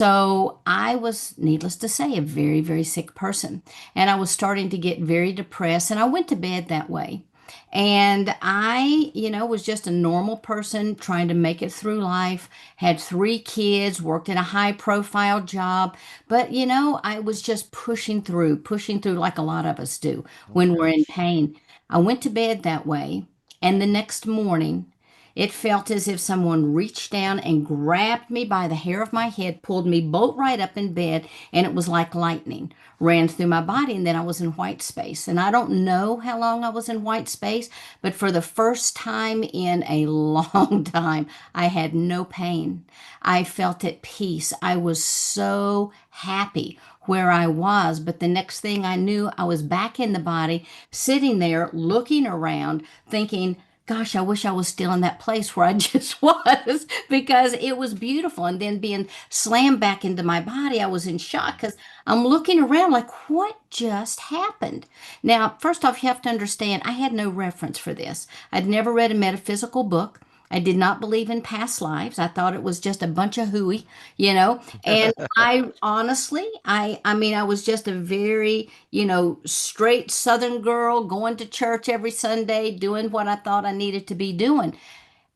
So I was, needless to say, a very, very sick person. And I was starting to get very depressed. And I went to bed that way. And I was just a normal person trying to make it through life, had three kids, worked in a high profile job. But I was just pushing through like a lot of us do Oh when we're in gosh. pain. I went to bed that way. And the next morning, it felt as if someone reached down and grabbed me by the hair of my head, pulled me bolt right up in bed, and it was like lightning ran through my body. And then I was in white space. And I don't know how long I was in white space, but for the first time in a long time, I had no pain. I felt at peace. I was so happy where I was. But the next thing I knew, I was back in the body, sitting there looking around, thinking, gosh, I wish I was still in that place where I just was because it was beautiful. And then being slammed back into my body, I was in shock Mm. because I'm looking around like, what just happened? Now, first off, you have to understand, I had no reference for this. I'd never read a metaphysical book. I did not believe in past lives. I thought it was just a bunch of hooey. And I honestly, I mean, I was just a very straight Southern girl going to church every Sunday, doing what I thought I needed to be doing.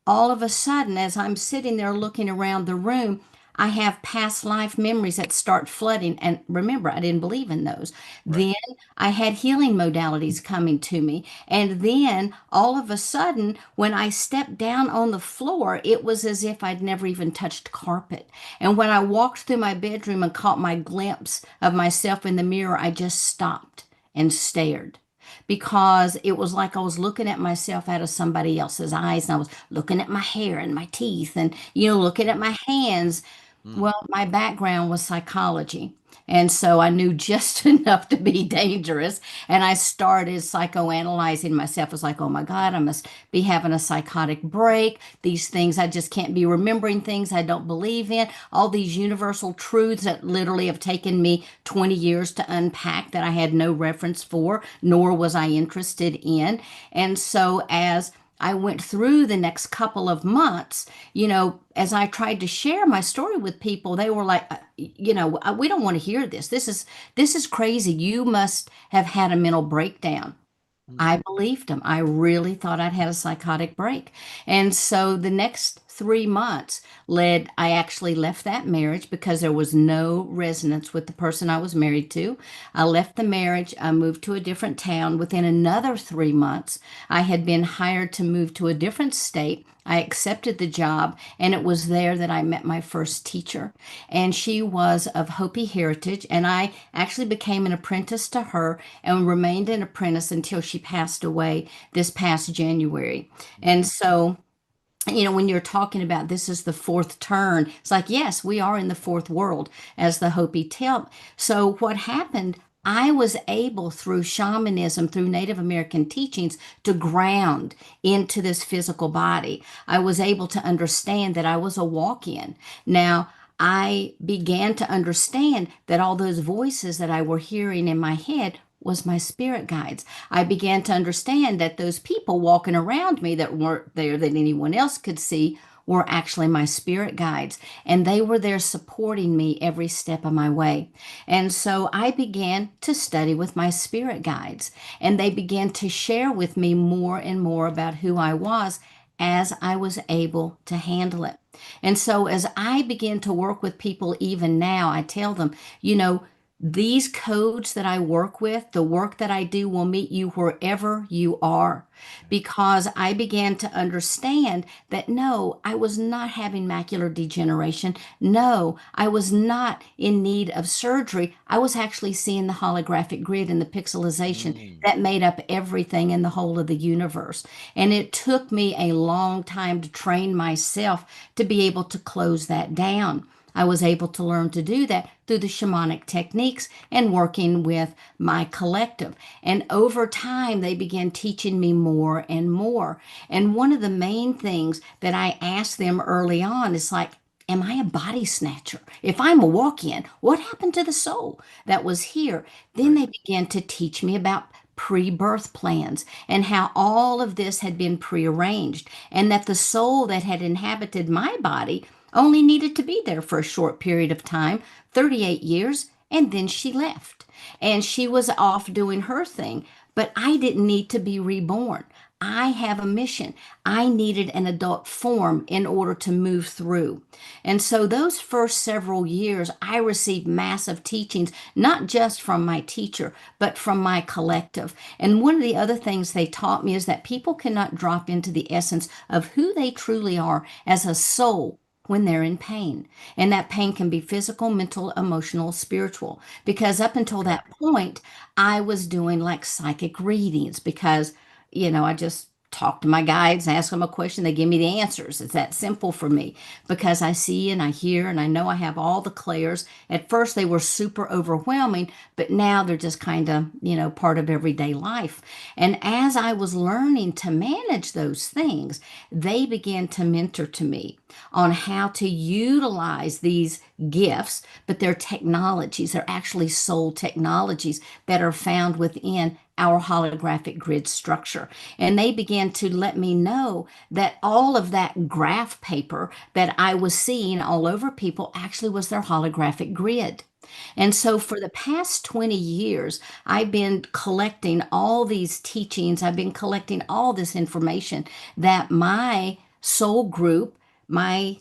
All of a sudden, as I'm sitting there looking around the room, I have past life memories that start flooding. And remember, I didn't believe in those. Right. Then I had healing modalities coming to me. And then all of a sudden, when I stepped down on the floor, it was as if I'd never even touched carpet. And when I walked through my bedroom and caught my glimpse of myself in the mirror, I just stopped and stared because it was like I was looking at myself out of somebody else's eyes, and I was looking at my hair and my teeth and looking at Mm. my hands. Mm. Well, my background was psychology. And so I knew just enough to be dangerous. And I started psychoanalyzing myself. I was like, oh my God, I must be having a psychotic break. These things, I just can't be remembering things I don't believe in. All these universal truths that literally have taken me 20 years to unpack that I had no reference for, nor was I interested in. And so as I went through the next couple of months, as I tried to share my story with people, they were like, we don't want to hear this. This is crazy. You must have had a mental breakdown. Mm. I believed him. I really thought I'd had a psychotic break. And so the next 3 months I actually left that marriage because there was no resonance with the person I was married to. I left the marriage. I moved to a different town. Within another 3 months, I had been hired to move to a different state. I accepted the job, and it was there that I met my first teacher. And she was of Hopi heritage, and I actually became an apprentice to her and remained an apprentice until she passed away this past January. And Mm. so, when you're talking about this is the fourth turn, it's like, yes, we are in the fourth world, as the Hopi tell. So, what happened? I was able through shamanism, through Native American teachings, to ground into this physical body. I was able to understand that I was a walk in. Now, I began to understand that all those voices that I were hearing in my head was my spirit guides. I began to understand that those people walking around me that weren't there that anyone else could see were actually my spirit guides, and they were there supporting me every step of my way. And so I began to study with my spirit guides, and they began to share with me more and more about who I was as I was able to handle it. And so as I begin to work with people even now, I tell them, these codes that I work with, the work that I do will meet you wherever you are. Because I began to understand that no, I was not having macular degeneration. No, I was not in need of surgery. I was actually seeing the holographic grid and the pixelization Mm. that made up everything in the whole of the universe. And it took me a long time to train myself to be able to close that down. I was able to learn to do that through the shamanic techniques and working with my collective. And over time, they began teaching me more and more. And one of the main things that I asked them early on is like, am I a body snatcher? If I'm a walk in, what happened to the soul that was here? Then Right. they began to teach me about pre-birth plans and how all of this had been prearranged and that the soul that had inhabited my body only needed to be there for a short period of time, 38 years, and then she left. And she was off doing her thing. But I didn't need to be reborn. I have a mission. I needed an adult form in order to move through. And so, those first several years, I received massive teachings, not just from my teacher, but from my collective. And one of the other things they taught me is that people cannot drop into the essence of who they truly are as a soul when they're in pain. And that pain can be physical, mental, emotional, spiritual. Because up until Right. that point, I was doing like psychic readings because, I just talk to my guides, ask them a question, they give me the answers. It's that simple for me because I see and I hear and I know I have all the clairs. At first, they were super overwhelming, but now they're just kind of, part of everyday life. And as I was learning to manage those things, they began to mentor to me on how to utilize these gifts, but they're technologies. They're actually soul technologies that are found within our holographic grid structure. And they began to let me know that all of that graph paper that I was seeing all over people actually was their holographic grid. And so for the past 20 years, I've been collecting all these teachings, I've been collecting all this information that my soul group, my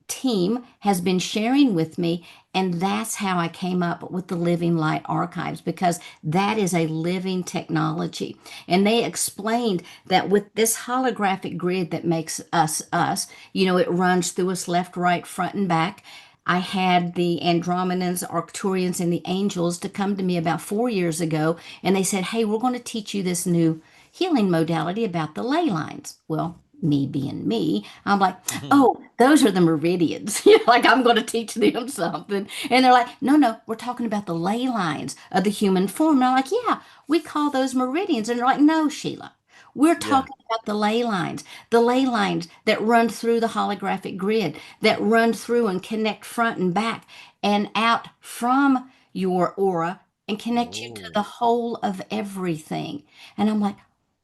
team has been sharing with me. And that's how I came up with the Living Light Archives because that is a living technology. And they explained that with this holographic grid that makes us us, it runs through us left, right, front, and back. I had the Andromedans, Arcturians, and the angels to come to me about 4 years ago, and they said, "Hey, we're going to teach you this new healing modality about the ley lines." Well, me being me, I'm like, "Oh, those are the meridians." Like I'm going to teach them something. And they're like, "No, no, we're talking about the ley lines of the human form." And I'm like, "Yeah, we call those meridians." And they're like, "No, Sheila. We're Yeah. talking about the ley lines that run through the holographic grid, that run through and connect front and back and out from your aura and connect you to Oh, the whole of everything." And I'm like,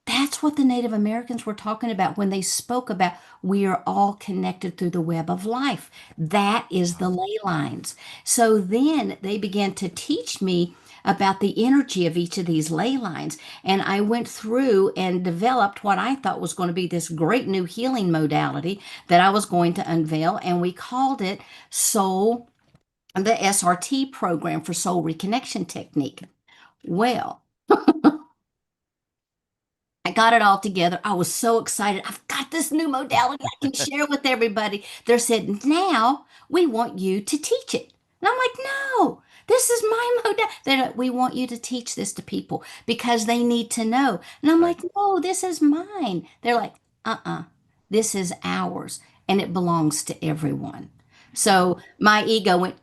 that's what the Native Americans were talking about when they spoke about we are all connected through the web of life. That is the wow. ley lines. So then they began to teach me about the energy of each of these ley lines. And I went through and developed what I thought was going to be this great new healing modality that I was going to unveil. And we called it Soul, the SRT program for Soul Reconnection Technique. Well, I got it all together. I was so excited. I've got this new modality I can share with everybody. They said, "Now we want you to teach it." And I'm like, "No, this is my modality." They're like, "We want you to teach this to people because they need to know." And I'm Right. like, "No, this is mine." They're like, this is ours and it belongs to everyone. So my ego went,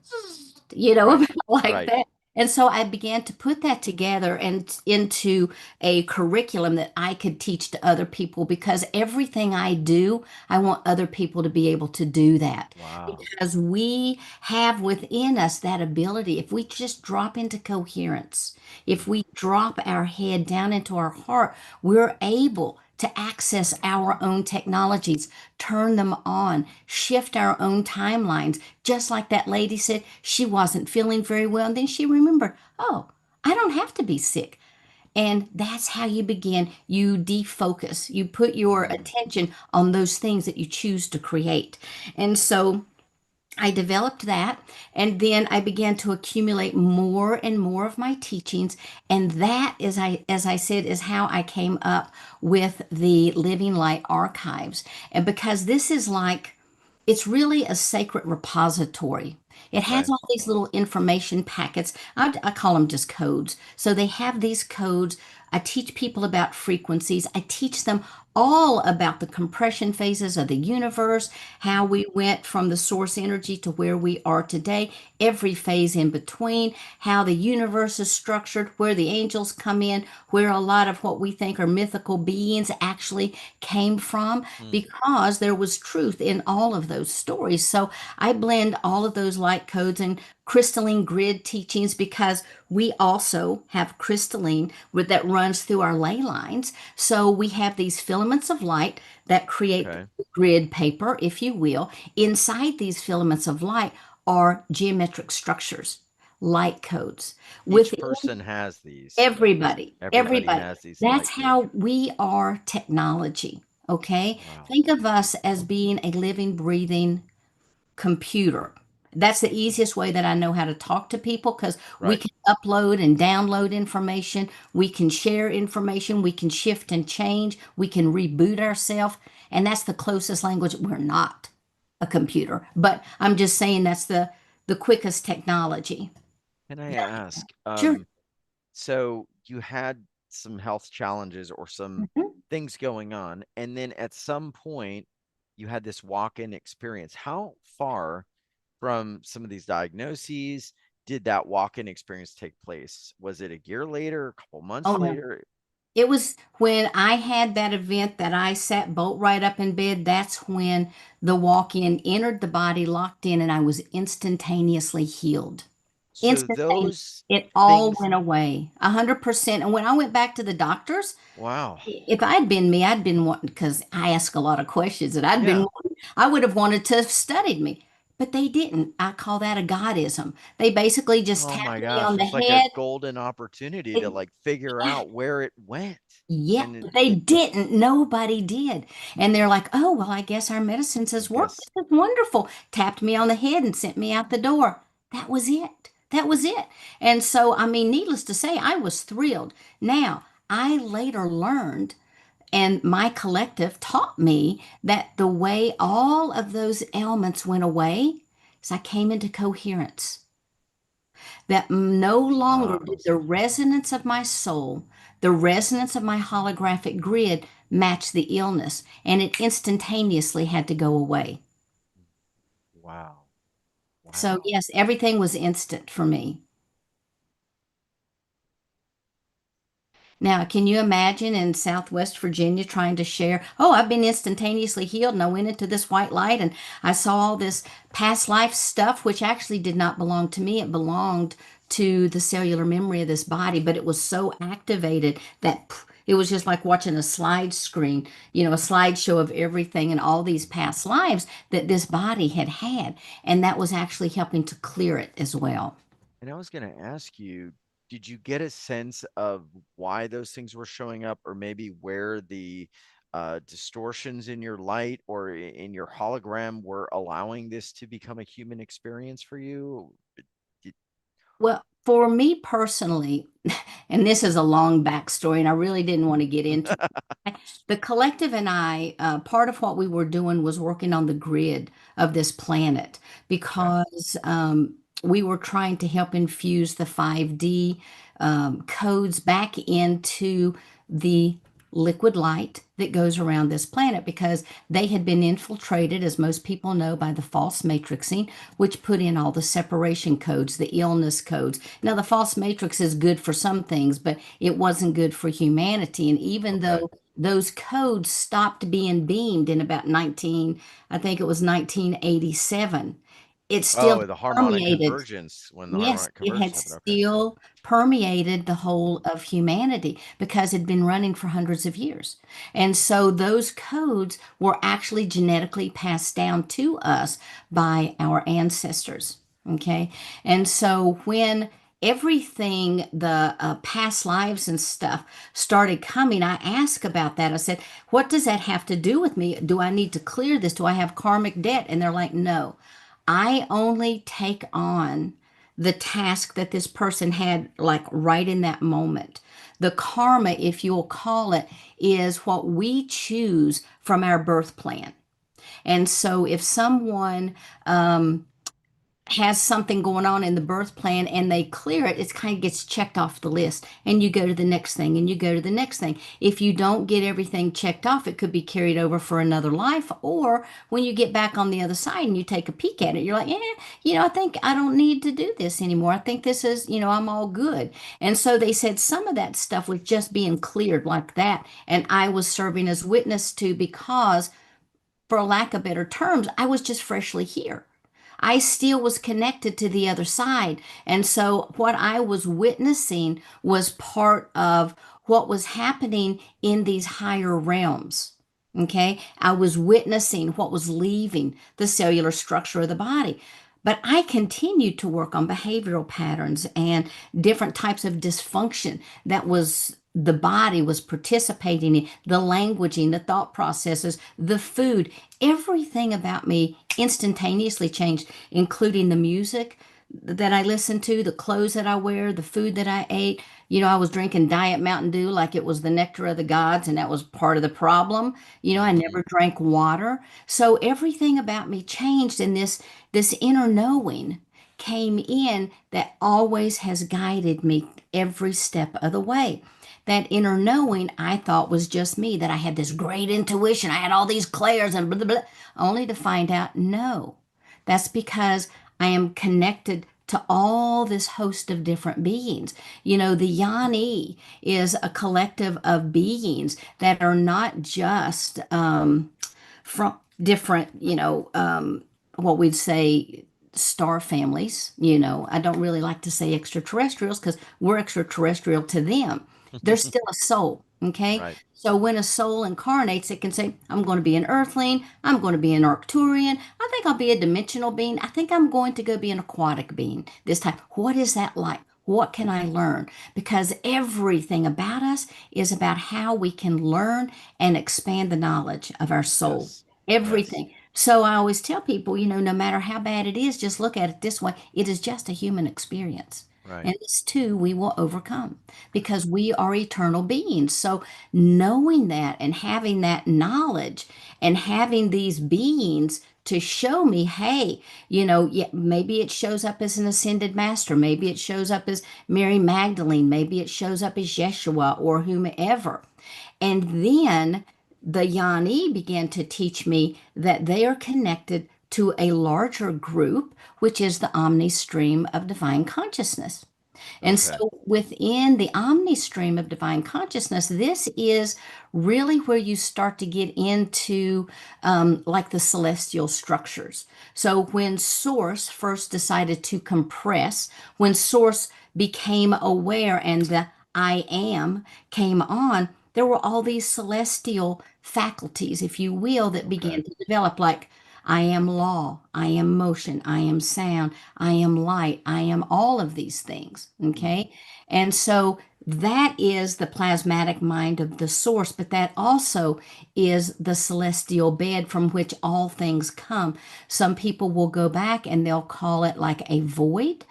Right. like Right. that. And so I began to put that together and into a curriculum that I could teach to other people because everything I do, I want other people to be able to do that. Wow. Because we have within us that ability. If we just drop into coherence, if we drop our head down into our heart, we're able to access our own technologies, turn them on, shift our own timelines. Just like that lady said, she wasn't feeling very well. And then she remembered, oh, I don't have to be sick. And that's how you begin. You defocus, you put your Mm, attention on those things that you choose to create. And so I developed that, and then I began to accumulate more and more of my teachings, and that is, as I said, is how I came up with the Living Light Archives. And because this is like it's really a sacred repository. It has okay. all these little information packets. I call them just codes. So they have these codes. I teach people about frequencies. I teach them all about the compression phases of the universe, how we went from the source energy to where we are today, every phase in between, how the universe is structured, where the angels come in, where a lot of what we think are mythical beings actually came from, Mm, because there was truth in all of those stories. So I blend all of those light codes and crystalline grid teachings because we also have crystalline with that runs through our ley lines. So we have these filaments of light that create Okay. grid paper, if you will. Inside these filaments of light are geometric structures, light codes. Each Within person has these, though. Everybody everybody. has these That's light codes. how we are technology. Okay. Wow. Think of us as being a living, breathing computer. That's the easiest way that I know how to talk to people because we Right. can upload and download information. We can share information. We can shift and change. We can reboot ourselves. And that's the closest language. We're not a computer, but I'm just saying that's the quickest technology. Can I ask, Sure. so you had some health challenges or some Mhm. things going on, and then at some point you had this walk-in experience. How far from some of these diagnoses did that walk-in experience take place? Was it a year later, a couple Oh months no. later? It was when I had that event that I sat bolt right up in bed. That's when the walk in entered the body, locked in, and I was instantaneously healed. So Instantaneous. those It all things, went away, 100%. And when I went back to the doctors, wow. if I'd been me, I'd been wanting, because I ask a lot of questions, and Yeah. I would have wanted to have studied me. But they didn't. I call that a godism. They basically just Oh tapped my me gosh, on the it's like a head. golden opportunity to It- like figure yeah, out where it went. yeah, And they didn't. Nobody did. And they're like, oh, well, I guess our medicines I has worked. guess, This is wonderful. Tapped me on the head and sent me out the door. That was it. That was it. And so, I mean, needless to say, I was thrilled. Now, I later learned, and my collective taught me that the way all of those ailments went away is I came into coherence. That no longer wow. did the resonance of my soul, the resonance of my holographic grid match the illness, and it instantaneously had to go away. Wow. So, Wow. yes, everything was instant for me. Now, can you imagine in Southwest Virginia trying to share? Oh, I've been instantaneously healed, and I went into this white light and I saw all this past life stuff, which actually did not belong to me. It belonged to the cellular memory of this body, but it was so activated that it was just like watching a slide screen, a slideshow of everything and all these past lives that this body had had. And that was actually helping to clear it as well. And I was going to ask you, did you get a sense of why those things were showing up, or maybe where the distortions in your light or in your hologram were allowing this to become a human experience for you? Did- Well, for me personally, and this is a long backstory, and I really didn't want to get into it. The collective and I, part of what we were doing was working on the grid of this planet Okay. because we were trying to help infuse the 5D codes back into the liquid light that goes around this planet because they had been infiltrated, as most people know, by the false matrixing, which put in all the separation codes, the illness codes. Now, the false matrix is good for some things, but it wasn't good for humanity. And even Okay. though those codes stopped being beamed in about 19, I think it was 1987, it still Oh, the harmonic permeated. convergence, when the Yes, harmonic it convergence had happened. Okay. still permeated the whole of humanity because it had been running for hundreds of years. And so those codes were actually genetically passed down to us by our ancestors. Okay. And so when everything, the past lives and stuff started coming, I asked about that. I said, what does that have to do with me? Do I need to clear this? Do I have karmic debt? And they're like, no. I only take on the task that this person had, like right in that moment. The karma, if you'll call it, is what we choose from our birth plan. And so if someone has something going on in the birth plan and they clear it, it kind of gets checked off the list. And you go to the next thing and you go to the next thing. If you don't get everything checked off, it could be carried over for another life. Or when you get back on the other side and you take a peek at it, you're like, I think I don't need to do this anymore. I think this is, I'm all good. And so they said some of that stuff was just being cleared like that. And I was serving as witness to because, for lack of better terms, I was just freshly here. I still was connected to the other side. And so what I was witnessing was part of what was happening in these higher realms. Okay. I was witnessing what was leaving the cellular structure of the body. But I continued to work on behavioral patterns and different types of dysfunction that was the body was participating in, the languaging, the thought processes, the food, everything about me instantaneously changed, including the music that I listened to, the clothes that I wear, the food that I ate. I was drinking Diet Mountain Dew like it was the nectar of the gods, and that was part of the problem. I Hmm. never drank water. So everything about me changed, and this inner knowing came in that always has guided me every step of the way. That inner knowing I thought was just me, that I had this great intuition. I had all these clairs and blah, blah, blah, only to find out no. That's because I am connected to all this host of different beings. The Yoni is a collective of beings that are not just from different, what we'd say star families. I don't really like to say extraterrestrials because we're extraterrestrial to them. They're still a soul. Okay. Right. So when a soul incarnates, it can say, I'm going to be an earthling. I'm going to be an Arcturian. I think I'll be a dimensional being. I think I'm going to go be an aquatic being this time. What is that like? What can I learn? Because everything about us is about how we can learn and expand the knowledge of our soul. Yes. Yes. Everything. So I always tell people, no matter how bad it is, just look at it this way. It is just a human experience. Right. And this too we will overcome because we are eternal beings. So knowing that and having that knowledge and having these beings to show me, hey, yeah, maybe it shows up as an ascended master, maybe it shows up as Mary Magdalene, maybe it shows up as Yeshua or whomever. And then the Yani began to teach me that they are connected to a larger group, which is the OmniStream of divine consciousness. And Okay. so within the OmniStream of divine consciousness, this is really where you start to get into like the celestial structures. So when Source first decided to compress, when Source became aware and the I am came on, there were all these celestial faculties, if you will, that Okay. began to develop, like I am law, I am motion, I am sound, I am light, I am all of these things. Mm. Okay. And so that is the plasmatic mind of the source, but that also is the celestial bed from which all things come. Some people will go back and they'll call it like a void,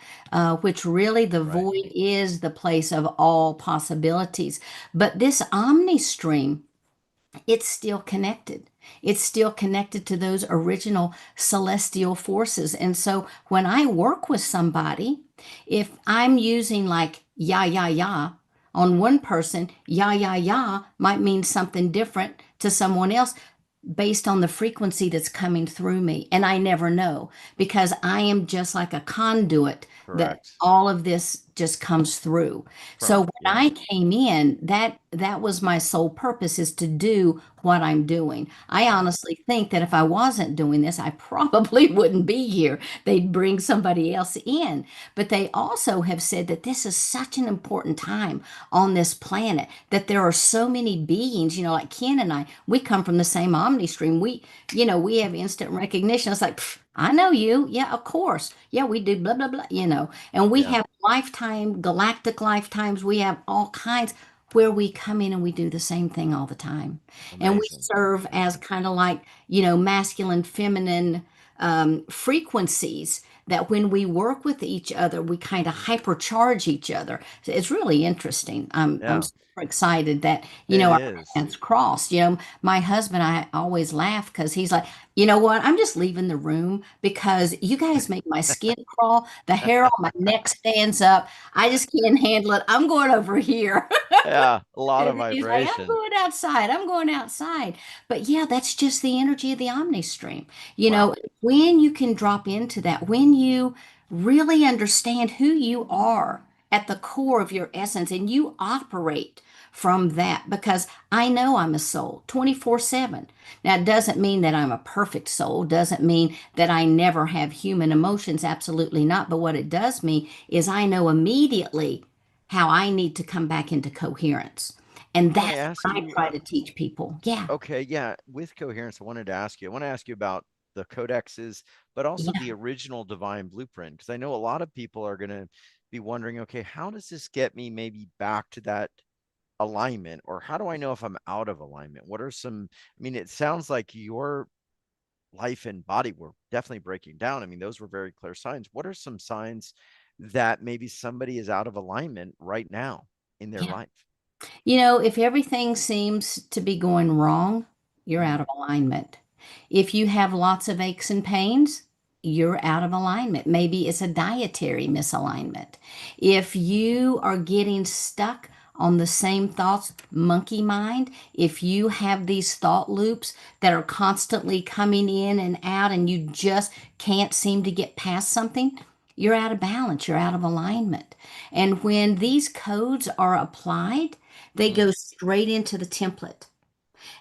which really the Right. void is the place of all possibilities. But this omni stream, it's still connected. It's still connected to those original celestial forces. And so when I work with somebody, if I'm using like ya, ya, ya on one person, ya, ya, ya might mean something different to someone else based on the frequency that's coming through me. And I never know because I am just like a conduit that Correct. all of this just comes through. So when Yeah. I came in, that was my sole purpose, is to do what I'm doing. I Right. honestly think that if I wasn't doing this, I probably wouldn't be here. They'd bring somebody else in. But they also have said that this is such an important time on this planet, that there are so many beings, like Ken and I, we come from the same omni stream. We have instant recognition. It's like, "Pff, I know you. Yeah, of course. Yeah, we do blah, blah, blah. And we Yeah. have lifetime, galactic lifetimes. We have all kinds where we come in and we do the same thing all the time. And we Amazing. serve as Amazing. kind of like, masculine, feminine frequencies that when we work with each other, we kind of hypercharge each other. So it's really interesting. I'm Yeah. super excited that, It our is. paths crossed. My husband, I always laugh because he's like, you know what? I'm just leaving the room because you guys make my skin crawl. The hair on my neck stands up. I just can't handle it. I'm going over here. Yeah. A lot of And he's like, I'm vibration. going outside. I'm going outside. But yeah, that's just the energy of the Omni stream. Wow. When you can drop into that, when you really understand who you are at the core of your essence and you operate from that, because I know I'm a soul 24/7. Now, it doesn't mean that I'm a perfect soul, doesn't mean that I never have human emotions, absolutely not. But what it does mean is I know immediately how I need to come back into coherence. And Can I that's ask what I you? try to teach people. Yeah. Okay, yeah, with coherence, I wanted to ask you. I want to ask you about the codexes, but also Yeah. the original divine blueprint, because I know a lot of people are going to be wondering, okay, how does this get me maybe back to that alignment, or how do I know if I'm out of alignment? What are some, I mean, it sounds like your life and body were definitely breaking down. I mean, those were very clear signs. What are some signs that maybe somebody is out of alignment right now in their Yeah. life? If everything seems to be going wrong, you're out Mm, of alignment. If you have lots of aches and pains, you're out of alignment. Maybe it's a dietary misalignment. If you are getting stuck on the same thoughts, monkey mind, if you have these thought loops that are constantly coming in and out and you just can't seem to get past something, you're out of balance, you're out of alignment. And when these codes are applied, they mm. go straight into the template.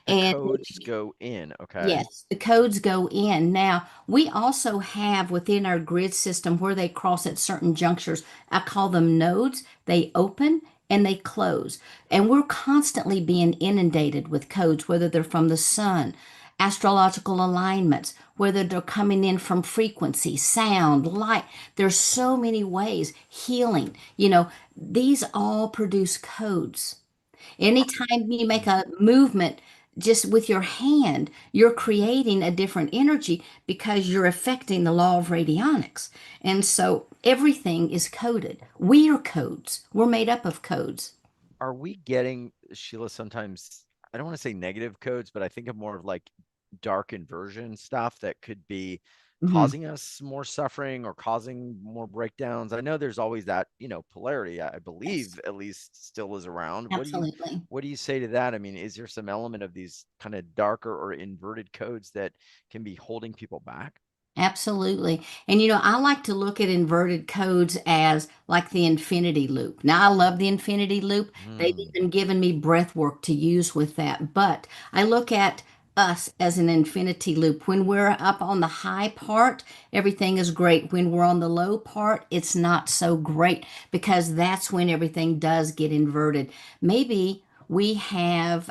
The And codes go in. Okay. yes, the codes go in. Now, we also have within our grid system where they cross at certain junctures, I call them nodes. They open and they close. And we're constantly being inundated with codes, whether they're from the sun, astrological alignments, whether they're coming in from frequency, sound, light. There's so many ways, healing. These all produce codes. Are- Anytime you make mm. a movement just with your hand, you're creating a different energy because you're affecting the law of radionics. And so everything is coded. We are codes. We're made up of codes. Are we getting, Sheila, sometimes, I don't want to say negative codes, but I think of more of like dark inversion stuff that could be Mhm. causing us more suffering or causing more breakdowns. I know there's always that, polarity, I Yes, believe at least still is around. absolutely. What do you say to that? I mean, is there some element of these kind of darker or inverted codes that can be holding people back? Absolutely. And I like to look at inverted codes as like the infinity loop. Now, I love the infinity loop. They've Hmm. even given me breath work to use with that. But I look at us as an infinity loop. When we're up on the high part, everything is great. When we're on the low part, it's not so great because that's when everything does get inverted. Maybe we have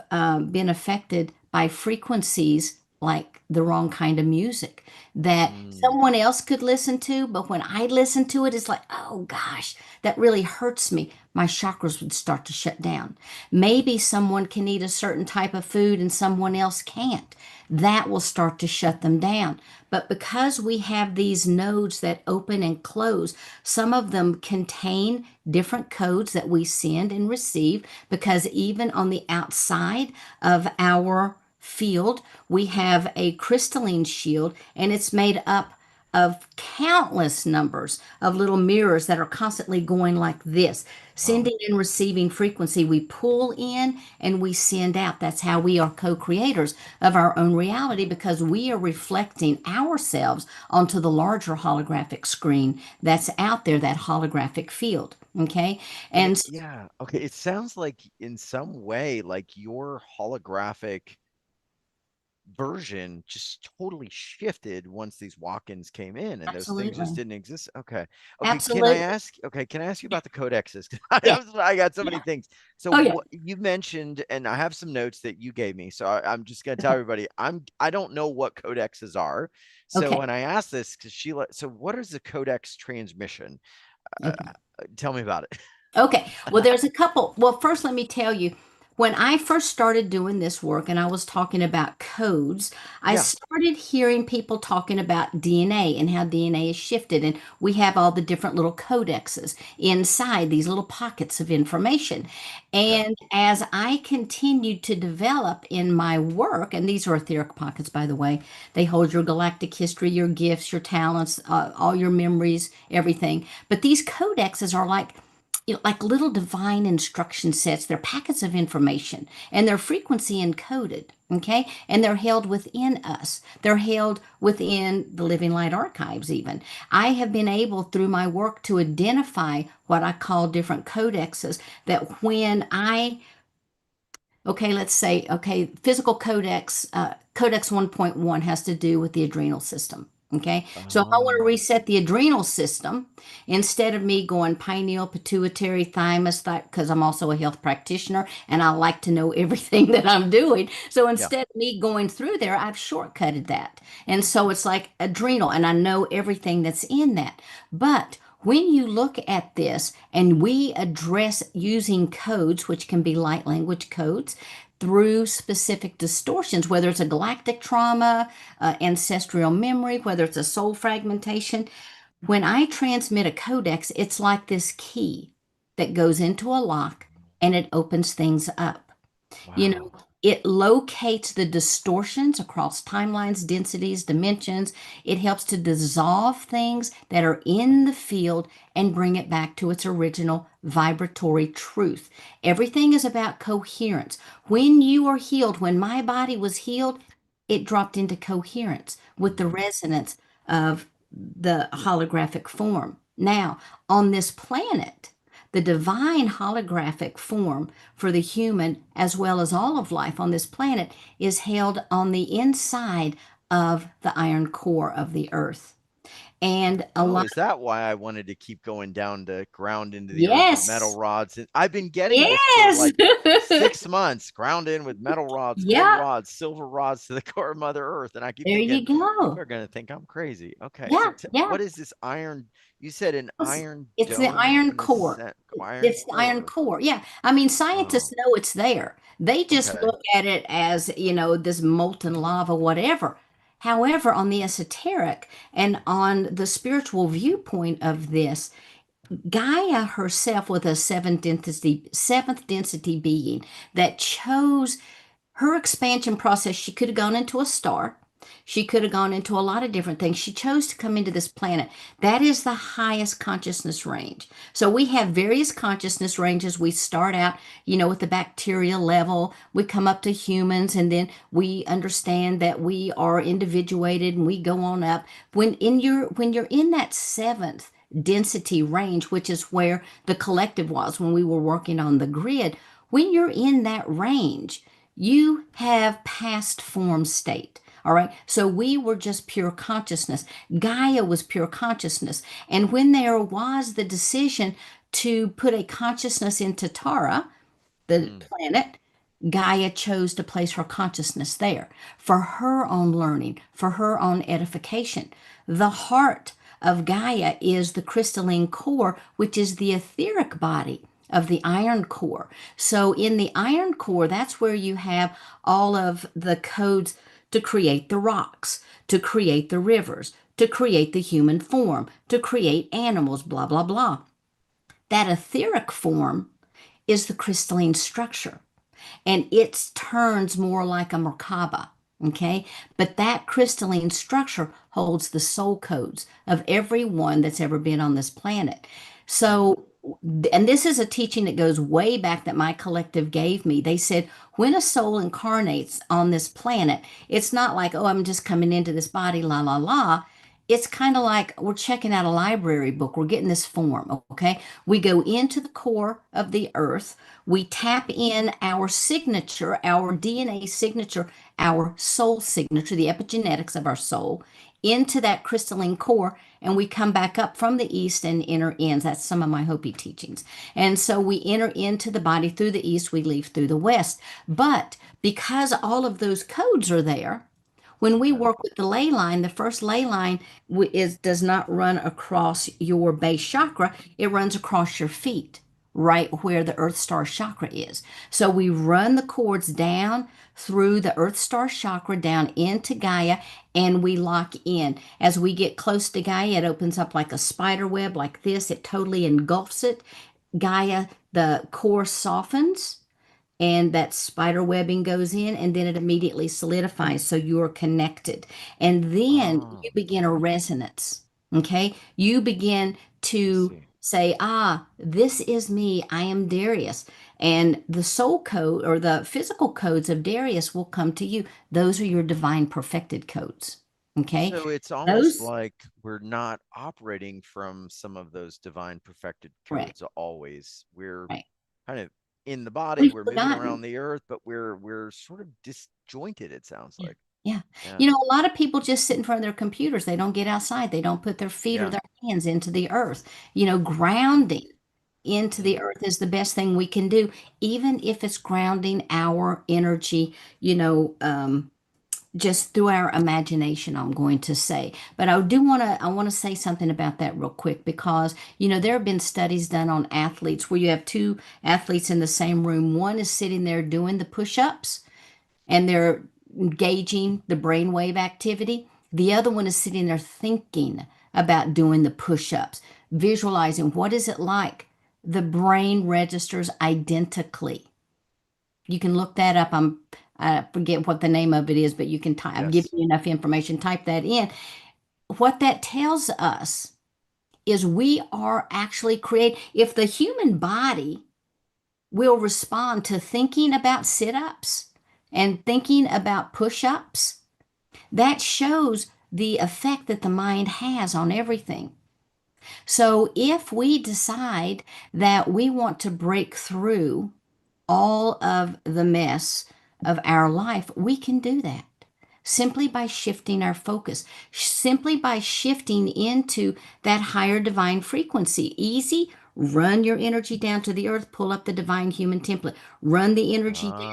been affected by frequencies like the wrong kind of music that Mm. someone else could listen to, but when I listen to it, it's like, oh gosh, that really hurts me. My chakras would start to shut down. Maybe someone can eat a certain type of food and someone else can't. That will start to shut them down. But because we have these nodes that open and close, some of them contain different codes that we send and receive because even on the outside of our field, we have a crystalline shield and it's made up of countless numbers of little mirrors that are constantly going like this, Wow. sending and receiving frequency. We pull in and we send out. That's how we are co creators of our own reality because we are reflecting ourselves onto the larger holographic screen that's out there, that holographic field. Okay. And And yeah, okay, it sounds like in some way, like your holographic version just totally shifted once these walk-ins came in and those things just absolutely. didn't exist. Okay. Okay, Absolutely. can I ask you about the codexes? Yeah. I got so Yeah. many things. So Oh, yeah. what you mentioned, and I have some notes that you gave me. So I'm just gonna tell everybody, I don't know what codexes are. So Okay. when I asked this, because Sheila, so what is the codex transmission? Okay. Tell me about it. Okay. Well, there's a couple. Well, first, let me tell you, when I first started doing this work and I was talking about codes, I Yeah. started hearing people talking about DNA and how DNA is shifted. And we have all the different little codexes inside these little pockets of information. Okay. And as I continued to develop in my work, and these are etheric pockets, by the way, they hold your galactic history, your gifts, your talents, all your memories, everything. But these codexes are like little divine instruction sets. They're packets of information and they're frequency encoded. Okay. And they're held within us. They're held within the Living Light archives, even. I have been able through my work to identify what I call different codexes that when okay, let's say, okay, physical codex, codex 1.1 has to do with the adrenal system. Okay, so if I want to Oh, reset the adrenal system, instead of me going pineal, pituitary, thymus, because I'm also a health practitioner and I like to know everything that I'm doing. So yeah. instead of me going through there, I've shortcutted that. And so it's like adrenal, and I know everything that's in that. But when you look at this and we address using codes, which can be light language codes, through specific distortions, whether it's a galactic trauma, ancestral memory, whether it's a soul fragmentation. When I transmit a codex, it's like this key that goes into a lock and it opens things up. You know, Wow. it locates the distortions across timelines, densities, dimensions. It helps to dissolve things that are in the field and bring it back to its original vibratory truth. Everything is about coherence. When you are healed, when my body was healed, it dropped into coherence with the Mm. resonance of the holographic form. Now, on this planet, the divine holographic form for the human as well as all of life on this planet is held on the inside of the iron core of the earth. And a Oh, lot, is that why I wanted to keep going down to ground into the earth with metal yes, rods? And I've been getting this for yes, like 6 months, ground in with metal rods, gold yeah, rods, silver rods to the core of Mother Earth. And I keep there thinking, you people go. are going to think I'm crazy. Okay, so Yeah, yeah. what is this iron? You said an It's, iron it's the dome iron in the core. iron It's the iron core. core. Yeah. I mean, Oh, scientists know it's there. They just okay. look at it as, this molten lava, whatever. However, on the esoteric and on the spiritual viewpoint of this, Gaia herself was a seventh density being that chose her expansion process. She could have gone into a star. She could have gone into a lot of different things. She chose to come into this planet. That is the highest consciousness range. So we have various consciousness ranges. We start out, with the bacteria level. We come up to humans, and then we understand that we are individuated, and we go on up. When you're in that seventh density range, which is where the collective was when we were working on the grid, when you're in that range, you have past form state. All right. So we were just pure consciousness. Gaia was pure consciousness. And when there was the decision to put a consciousness into Tara, the Mm, planet, Gaia chose to place her consciousness there for her own learning, for her own edification. The heart of Gaia is the crystalline core, which is the etheric body of the iron core. So, in the iron core, that's where you have all of the codes to create the rocks, to create the rivers, to create the human form, to create animals, blah, blah, blah. That etheric form is the crystalline structure, and it turns more like a Merkaba. Okay, but that crystalline structure holds the soul codes of everyone that's ever been on this planet. mm. So, and this is a teaching that goes way back that my collective gave me. They said when a soul incarnates on this planet, it's not like, oh, I'm just coming into this body, la, la, la. It's kind of like we're checking out a library book. We're getting this form, okay? We go into the core of the earth. We tap in our signature, our DNA signature, our soul signature, the epigenetics of our soul, into that crystalline core, and we come back up from the east and enter in. That's some of my Hopi teachings. And so we enter into the body through the east, we leave through the west. But because all of those codes are there, when we Okay. work with the ley line, the first ley line does not run across your base chakra, it runs across your feet, right where the Earth Star chakra is. So we run the cords down through the Earth Star chakra down into Gaia, and we lock in. As we get close to Gaia, it opens up like a spider web, like this. It totally engulfs it. Gaia, the core softens and that spider webbing goes in, and then it immediately solidifies, so you're connected, and then you Oh, begin a resonance. Okay, you begin I to see. say, this is me, I am Darius, and the soul code or the physical codes of Darius will come to you. Those are your divine perfected codes. Okay, So it's almost those, like we're not operating from some of those divine perfected correct, codes always. We're right, kind of in the body, we've we're moving forgotten. around the earth, but we're sort of disjointed, it sounds like. Yeah. Yeah. You know, a lot of people just sit in front of their computers. They don't get outside. They don't put their feet or Yeah. their hands into the earth. You know, grounding into Hmm. the earth is the best thing we can do, even if it's grounding our energy, you know, just through our imagination, I'm going to say. But I want to say something about that real quick because, you know, there have been studies done on athletes where you have two athletes in the same room. One is sitting there doing the push-ups and they're engaging the brainwave activity. The other one is sitting there thinking about doing the push ups, visualizing what is it like. The brain registers identically. You can look that up. I forget what the name of it is, but you can type. I've given Yes. you enough information. Type that in. What that tells us is we are actually create. If the human body will respond to thinking about sit ups and thinking about push ups, that shows the effect that the mind has on everything. So if we decide that we want to break through all of the mess of our life, we can do that simply by shifting our focus, simply by shifting into that higher divine frequency. Easy. Run your energy down to the earth, pull up the divine human template. Run the energy Ah,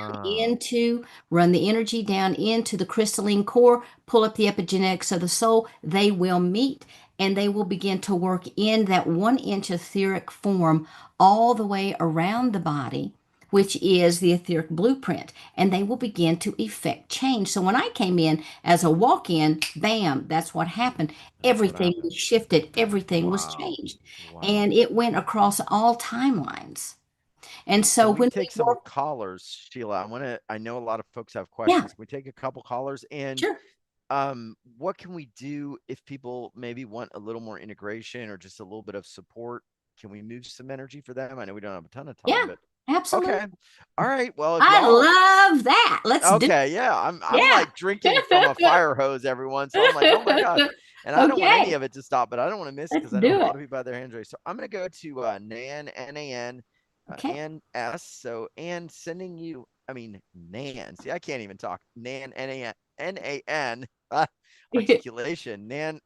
run the energy down into the crystalline core, pull up the epigenetics of the soul. They will meet and they will begin to work in that 1 inch etheric form all the way around the body, which is the etheric blueprint, and they will begin to effect change. So when I came in as a walk in, bam, that's what happened. that's what Everything happened. was shifted, everything was Wow. changed, Wow. and it went across all timelines. And so Can we when take we some work, callers, Sheila? I know a lot of folks have yeah, questions. Can we take a couple callers? And sure, what can we do if people maybe want a little more integration or just a little bit of support? Can we move some energy for them? I know we don't have a ton of time, yeah, but absolutely. okay. All right. Well, if I y'all love that. Let's do it. okay, yeah, I'm Yeah. like drinking from a fire hose, everyone. So I'm like, oh my gosh. And I don't want any Okay, of it to stop, but I don't want to miss let's because I know a do lot it. of people have their hands raised. So I'm gonna go to Nan, Nan, Okay. Ann S. So Ann sending you, I mean Nan. See, I can't even talk. Nan, Nan, articulation. Nan,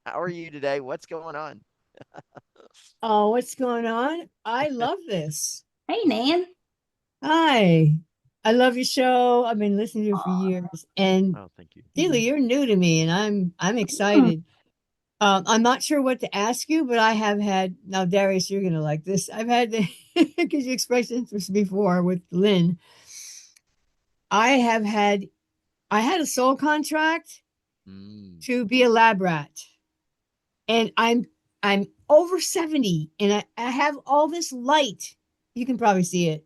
how are you today? What's going on? Oh, what's going on? I love this. Hey, Nan. Hi. I love your show. I've been listening to you for years. And Oh, thank you. Sheila, you're new to me and I'm excited. I'm not sure what to ask you, but I have had now, Darius, you're gonna like this. I've had because you expressed interest before with Lynn. I have had I had a soul contract Mm, to be a lab rat. And I'm over 70 and I have all this light. You can probably see it.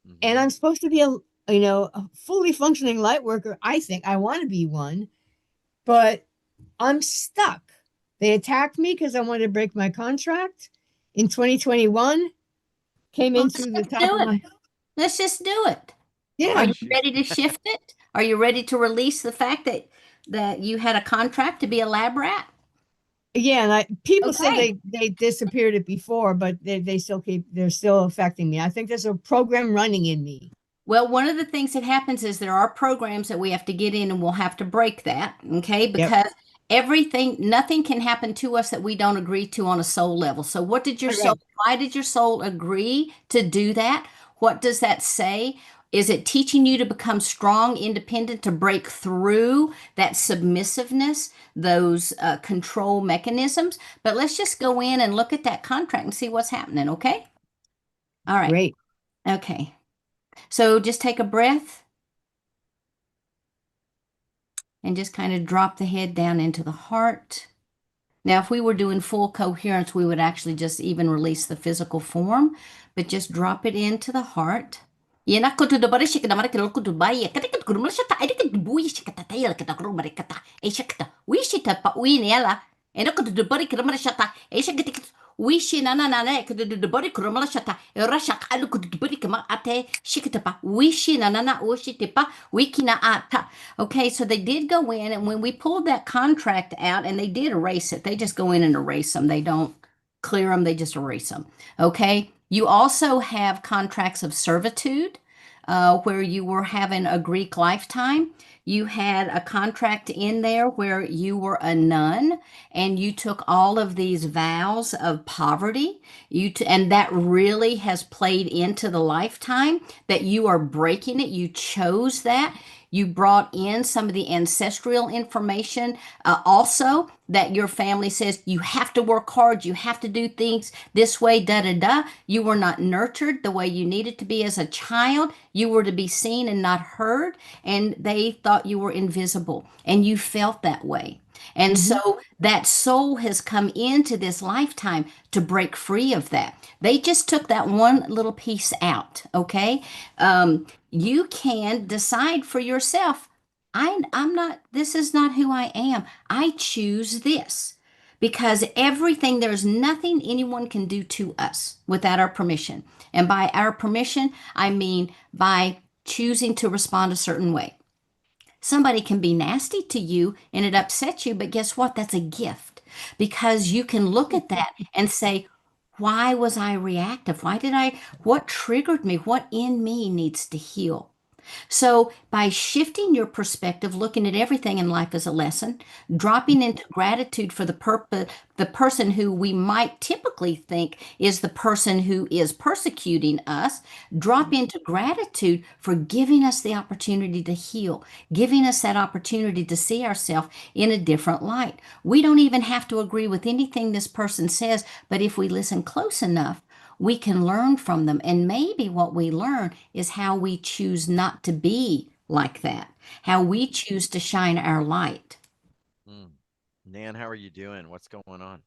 And mm-hmm. I'm supposed to be a fully functioning light worker. I think I want to be one, but I'm stuck. They attacked me because I wanted to break my contract in 2021. Came Well, in let's through the just top do of it. my Let's just do it. Are Oh, yeah you she's ready to shift it? Are you ready to release the fact that you had a contract to be a lab rat? yeah. And I people said Okay. they disappeared it before, but they still keep they're still affecting me. I think there's a program running in me. Well, one of the things that happens is there are programs that we have to get in and we'll have to break that, okay? Yep. Because nothing can happen to us that we don't agree to on a soul level. So Right. why did your soul agree to do that? What does that say? Is it teaching you to become strong, independent, to break through that submissiveness, those control mechanisms? But let's just go in and look at that contract and see what's happening, okay? All right. Great. Okay. So just take a breath and just kind of drop the head down into the heart. Now, if we were doing full coherence, we would actually just even release the physical form, but just drop it into the heart. Yana kutu da bari shikata mara kilo kutu baya kata kata kurumala shata aida kata bui shikata tayala kata kurumara kata e shikata wi shita pa wi nela ena kutu da bari kurumala shata e shikata kata wi shi na na na na kutu da bari kurumala shata e rasha alu kutu da bari kama ate shikata pa wi shi na na na o shite pa wi kina ata. Okay, so they did go in, and when we pulled that contract out, and they did erase it, they just go in and erase them. They don't clear them, they just erase them. Okay, you also have contracts of servitude where you were having a Greek lifetime. You had a contract in there where you were a nun and you took all of these vows of poverty. And that really has played into the lifetime that you are breaking it. You chose that. You brought in some of the ancestral information, also that your family says you have to work hard, you have to do things this way, da da da. You were not nurtured the way you needed to be as a child. You were to be seen and not heard, and they thought you were invisible, and you felt that way. And Mm-hmm. so that soul has come into this lifetime to break free of that. They just took that one little piece out, okay? You can decide for yourself. I'm not, this is not who I am. I choose this because everything, there's nothing anyone can do to us without our permission. And by our permission, I mean by choosing to respond a certain way. Somebody can be nasty to you and it upsets you, but guess what? That's a gift because you can look at that and say, why was I reactive? What triggered me? What in me needs to heal? So, by shifting your perspective, looking at everything in life as a lesson, dropping into gratitude for the person who we might typically think is the person who is persecuting us, drop into gratitude for giving us the opportunity to heal, giving us that opportunity to see ourselves in a different light. We don't even have to agree with anything this person says, but if we listen close enough, we can learn from them. And maybe what we learn is how we choose not to be like that, how we choose to shine our light. Mm. Nan, how are you doing? What's going on?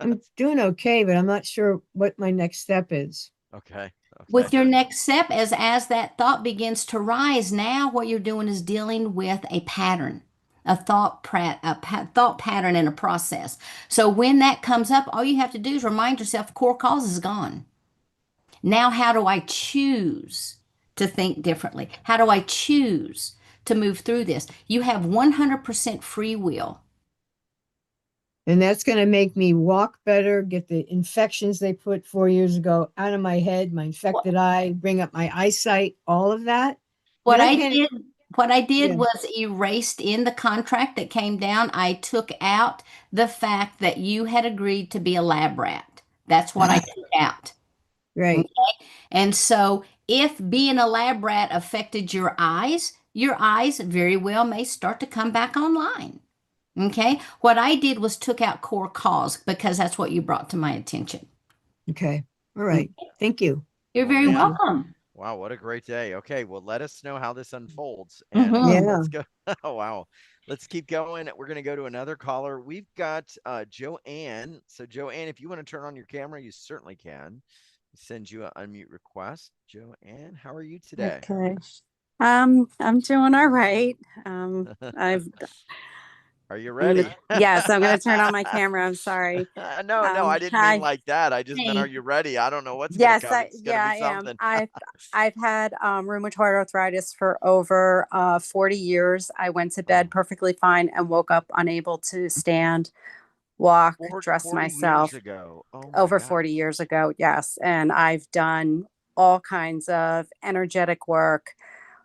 I'm doing okay, but I'm not sure what my next step is. Okay. Okay. With your next step, as that thought begins to rise, now what you're doing is dealing with a pattern, thought pattern and a process. So when that comes up, all you have to do is remind yourself core cause is gone. Now, how do I choose to think differently? How do I choose to move through this? You have 100% free will. And that's going to make me walk better, get the infections they put 4 years ago out of my head, my infected eye, bring up my eyesight, all of that. I What mean, I I can't, did, what I did yeah, was erased in the contract that came down. I took out the fact that you had agreed to be a lab rat. That's what I took out. right. And so, if being a lab rat affected your eyes very well may start to come back online. Okay. What I did was took out core cause because that's what you brought to my attention. Okay. All right. Thank you. You're Well, very Thank Nan, you. welcome. wow, what a great day. Okay, well, let us know how this unfolds and Hmm. Yeah. let's go. Oh, wow. Let's keep going. We're going to go to another caller. We've got Joanne. So, Joanne, if you want to turn on your camera, you certainly can. Send you an unmute request. Joanne, how are you today? Okay. I'm doing all right. I've Are you I'm gonna ready? yes, I'm gonna turn on my camera. I'm sorry. No, no, I didn't mean Hi. like that. I just meant, are Hey, you ready? I don't know what's going to Yes, come. It's going to be I am. something. I've had rheumatoid arthritis for over 40 years. I went to bed Oh, perfectly fine and woke up unable to stand, walk, dress 40 years myself ago. Oh my over 40 gosh. years ago. Yes, and I've done all kinds of energetic work,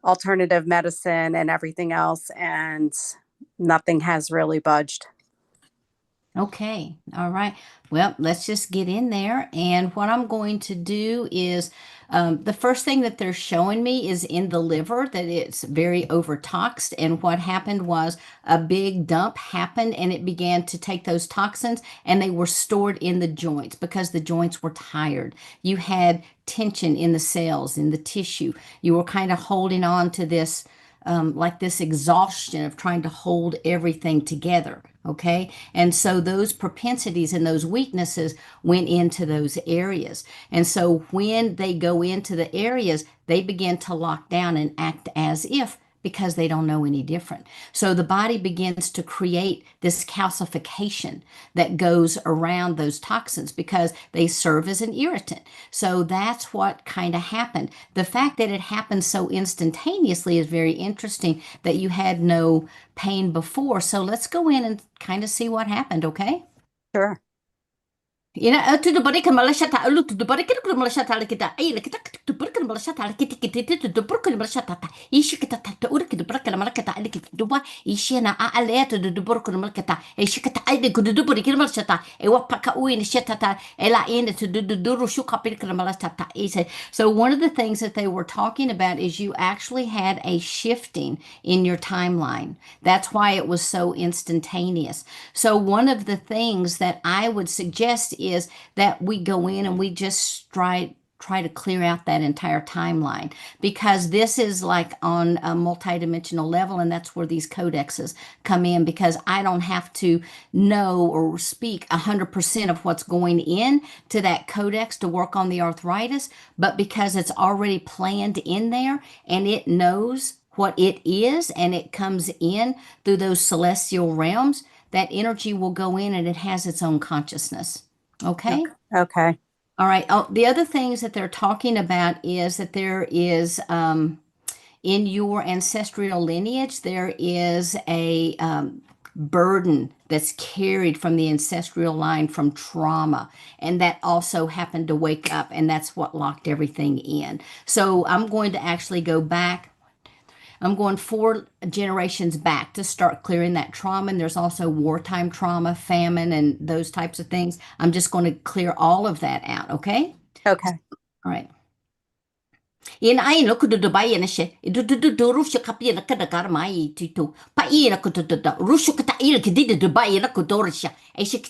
alternative medicine and everything else, and nothing has really budged. okay. All right. Well, let's just get in there. And what I'm going to do is the first thing that they're showing me is in the liver that it's very overtoxed. And what happened was a big dump happened and it began to take those toxins and they were stored in the joints because the joints were tired. You had tension in the cells, in the tissue. You were kind of holding on to this. Like this exhaustion of trying to hold everything together. Okay. And so those propensities and those weaknesses went into those areas. And so when they go into the areas, they begin to lock down and act as if because they don't know any different. So the body begins to create this calcification that goes around those toxins because they serve as an irritant. So that's what kind of happened. The fact that it happened so instantaneously is very interesting that you had no pain before. So let's go in and kind of see what happened, okay? Sure. Ina tu tu bari ka malasha ta alu tu bari ka malasha ta kita ai kita tu bari ka So one of the things that they were talking about is you actually had a shifting in your timeline. That's why it was so instantaneous. So one of the things that I would suggest is that we go in and we just try to clear out that entire timeline, because this is like on a multidimensional level, and that's where these codexes come in, because I don't have to know or speak 100% of what's going in to that codex to work on the arthritis, but because it's already planned in there and it knows what it is and it comes in through those celestial realms, that energy will go in and it has its own consciousness. Okay? Okay. All right. Oh, the other things that they're talking about is that there is, in your ancestral lineage, there is a burden that's carried from the ancestral line from trauma. And that also happened to wake up, and that's what locked everything in. So I'm going to actually go back. I'm going 4 generations back to start clearing that trauma. And there's also wartime trauma, famine, and those types of things. I'm just going to clear all of that out. Okay? Okay. All right. Ina ai no kudu dubai na she. Du rusha kapi na kada garmai tito. Pa ina kudu da. Rusha kata ina kidi dubai na kudorisha. Ai she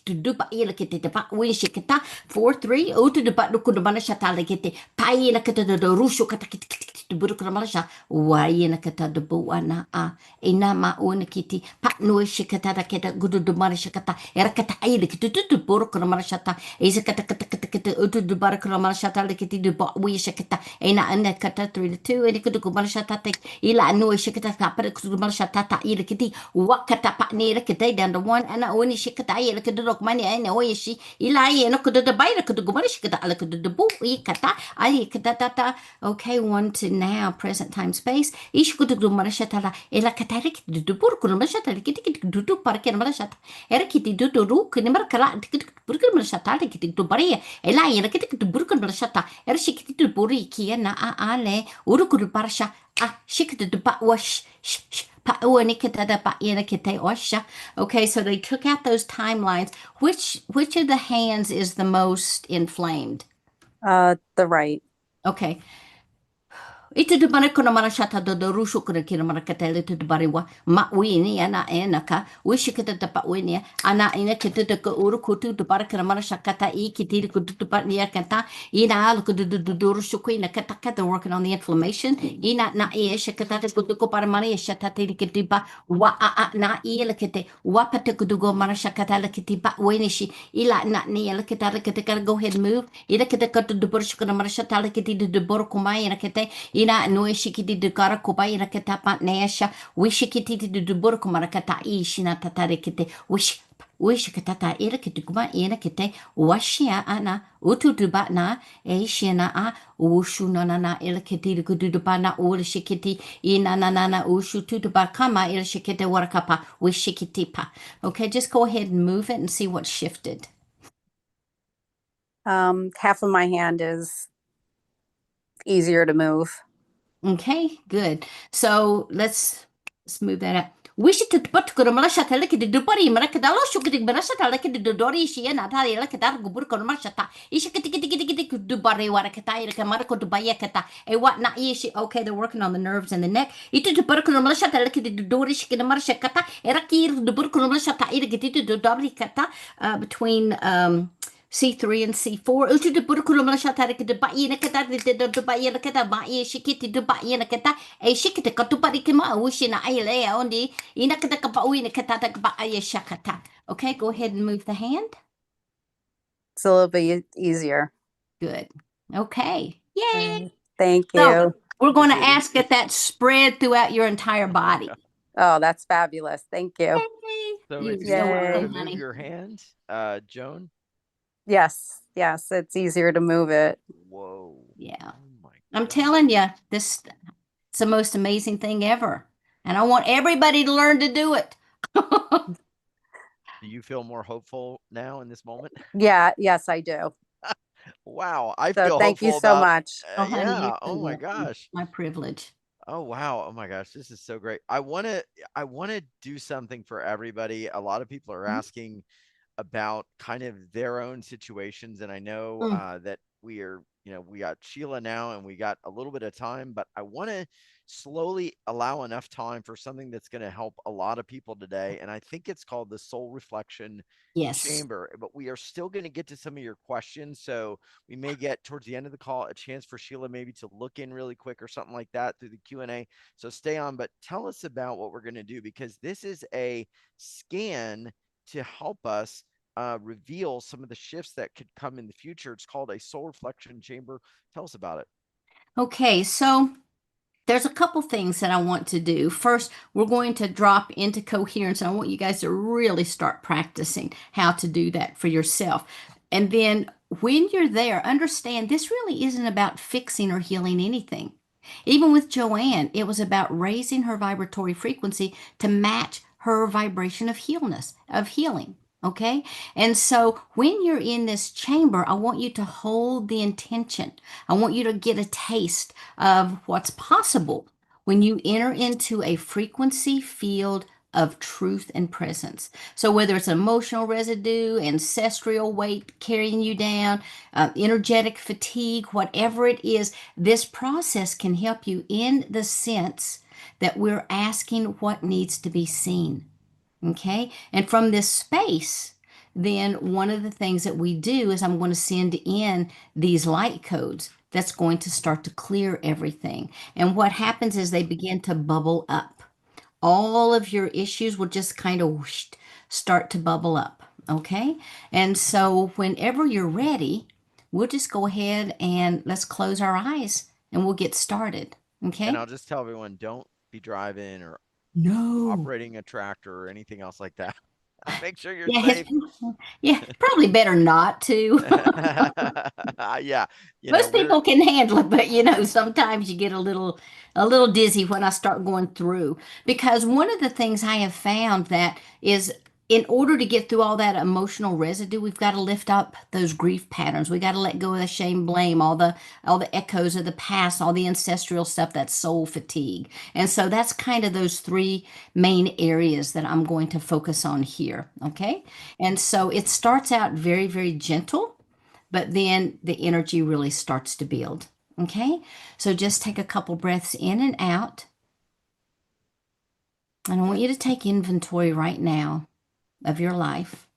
to do pa ina kete te pa win she kata 4-3 o to ba no kudu mana shata le kete. Pa ina kata da rusha kata kiti to buru kana malasha. Wa ina kata da bu ana a. Ina ma o na kiti. Pa no she kata da keta gudu du mana shakata. Era kata ina kiti to buru kana malashata. Isa kata utu du bara kana malashata le kiti du ba wi shakata. Ina anda kata 3-2 ina kudu malashata te ila no shakata ka para kudu malashata ta ila kiti wakata pa ni la kiti dan the one ana o ni shakata ila kudu rok mani ina o shi ila ina kudu da bayra kudu malashata ala kudu du bu I kata ai kata ta. Okay, one to now present time space ish kudu malashata la ila kata kiti du bur kudu malashata kiti du para kena malashata era kiti du ru kini mar kala kiti bur kudu malashata kiti du bari ila ina kiti du bur kudu malashata era shikiti du buri kia na ale urukuru parsha shikita du pa wash pa uanikita da pa yanakite osha. Okay, so they took out those timelines. Which of the hands is the most inflamed? The right. Okay. Ito de mana kono mana shata do rusho kono kina mana katele to de bariwa ma wini ana enaka wishi kita de pa wini ana ina kita de ko uru kutu de bara kana mana shakata I kiti ko de pa nia kata ina al ko de rusho ko ina kata kata working on the inflammation ina na e shakata de ko para mana shata te kiti ba wa na I la kete wa pate ko go mana shakata la kiti ba wini shi ila na ni la kita la kete go ahead and move ila kita ko de burshko na mana shata la kiti de bor ko mai ina kete ina no shikiti de kara kuba ina keta pa nesha wishikiti de burko marakata ishina tatare kete wish kata ira kete kuma ina kete washia ana utu duba na shina a ushu na na ila kete de duba na ul shikiti ina na ushu tu duba kama ila shikete warakapa wishikiti pa. Okay, just go ahead and move it and see what shifted. Half of my hand is easier to move. Okay, good. So let's move that up. Wish it to put Kuramalasha Teleki de Dubari, Marakadalo, Shuki, Barasha, like the Dori, she and Natalia, like a dark Burko Marshata, Ishikiti Dubari, Warakata, Kamarako to Bayakata, and what not ishi. Okay, they're working on the nerves and the neck. It to Burko like the Dori, Shiki, Marshakata, Eraki, the Burko Marshata, Irikiti to Dobri Kata, between C3 and C4. Utu de burkulum la shatara ke de ba ina kata de ba ina kata ba I shikiti de ba ina kata e shikite katu pari ke ma ushina aile ondi ina kata ka ba ina kata ta ba ay shakata. Okay, go ahead and move the hand. It's a little bit easier. Good. Okay. Yay. Thank you. So we're going to ask that spread throughout your entire body. Oh, that's fabulous. Thank you. Yay. So You're it's so easier welcome, to move honey. your hand, Joan? Yes, it's easier to move it. Whoa. Yeah. Oh my I'm God. telling you, it's the most amazing thing ever. And I want everybody to learn to do it. Do you feel more hopeful now in this moment? Yeah, yes, I do. Wow. I So feel thank you hopeful so about, much. Oh, honey, you're yeah. so Oh my welcome. gosh. My privilege. Oh wow. Oh my gosh, this is so great. I want to do something for everybody. A lot of people are Mm, asking about kind of their own situations. And I know mm, that we got Sheila now and we got a little bit of time, but I want to slowly allow enough time for something that's going to help a lot of people today. And I think it's called the Soul Reflection yes. Chamber, but we are still going to get to some of your questions. So we may get towards the end of the call a chance for Sheila maybe to look in really quick or something like that through the Q&A. So stay on, but tell us about what we're going to do, because this is a scan to help us reveal some of the shifts that could come in the future. It's called a soul reflection chamber. Tell us about it. Okay, so there's a couple things that I want to do. First, we're going to drop into coherence, and I want you guys to really start practicing how to do that for yourself. And then when you're there, understand this really isn't about fixing or healing anything. Even with Joanne, it was about raising her vibratory frequency to match her vibration of healing. Okay. And so when you're in this chamber, I want you to hold the intention. I want you to get a taste of what's possible when you enter into a frequency field of truth and presence. So, whether it's emotional residue, ancestral weight carrying you down, energetic fatigue, whatever it is, this process can help you in the sense that we're asking what needs to be seen. Okay. And from this space, then one of the things that we do is I'm going to send in these light codes that's going to start to clear everything. And what happens is they begin to bubble up. All of your issues will just kind of whoosh, start to bubble up. Okay. And so whenever you're ready, we'll just go ahead and let's close our eyes and we'll get started. And Okay. I'll just tell everyone, don't be driving or No. operating a tractor or anything else like that. Make sure you're Yeah, safe. yeah, probably better not to. Yeah, Most we're people can handle it, but sometimes you get a little dizzy when I start going through. Because one of the things I have found that is in order to get through all that emotional residue, we've got to lift up those grief patterns. We got to let go of the shame, blame, all the echoes of the past, all the ancestral stuff, that soul fatigue. And so that's kind of those three main areas that I'm going to focus on here. Okay. And so it starts out very, very gentle, but then the energy really starts to build. Okay, so just take a couple breaths in and out. And I want you to take inventory right now of your life,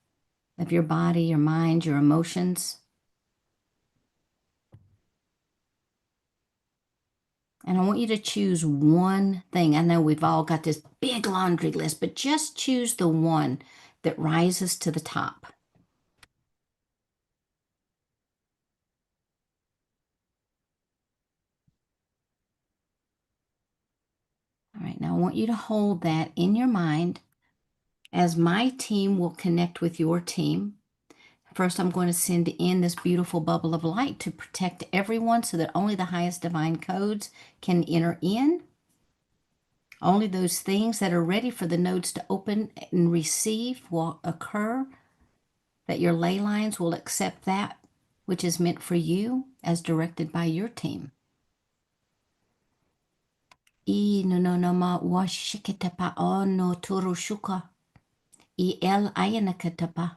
of your body, your mind, your emotions. And I want you to choose one thing. I know we've all got this big laundry list, but just choose the one that rises to the top. All right, now I want you to hold that in your mind as my team will connect with your team. First, I'm going to send in this beautiful bubble of light to protect everyone so that only the highest divine codes can enter in. Only those things that are ready for the nodes to open and receive will occur, that your ley lines will accept that which is meant for you as directed by your team. I no no no ma washikitapa o no turushuka. I el ayanakatapa.